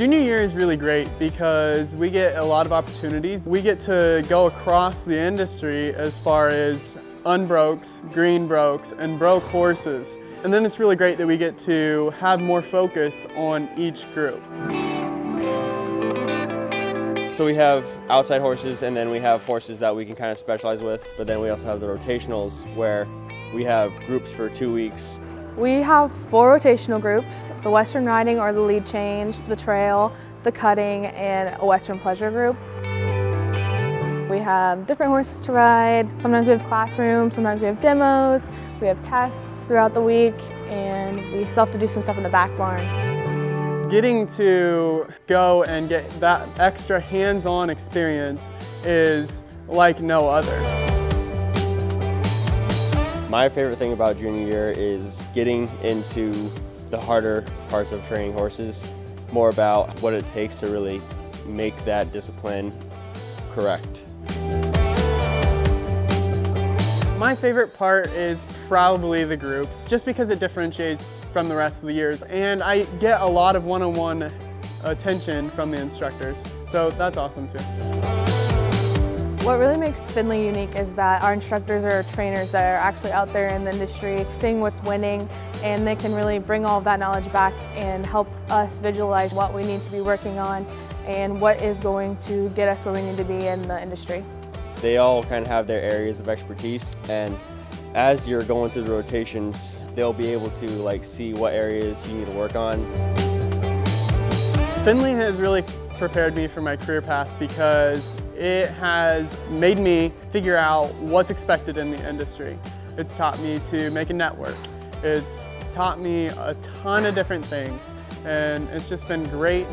Junior year is really great because we get a lot of opportunities. We get to go across the industry as far as unbrokes, green brokes, and broke horses. And then it's really great that we get to have more focus on each group. So we have outside horses, and then we have horses that we can kind of specialize with, but then we also have the rotationals where we have groups for 2 weeks. We have 4 rotational groups: the Western riding or the lead change, the trail, the cutting, and a Western pleasure group. We have different horses to ride. Sometimes we have classrooms, sometimes we have demos, we have tests throughout the week, and we still have to do some stuff in the back barn. Getting to go and get that extra hands-on experience is like no other. My favorite thing about junior year is getting into the harder parts of training horses, more about what it takes to really make that discipline correct. My favorite part is probably the groups, just because it differentiates from the rest of the years, and I get a lot of one-on-one attention from the instructors, so that's awesome too. What really makes Findlay unique is that our instructors are trainers that are actually out there in the industry, seeing what's winning, and they can really bring all of that knowledge back and help us visualize what we need to be working on and what is going to get us where we need to be in the industry. They all kind of have their areas of expertise, and as you're going through the rotations, they'll be able to see what areas you need to work on. Findlay has really prepared me for my career path because it has made me figure out what's expected in the industry. It's taught me to make a network. It's taught me a ton of different things, and it's just been great.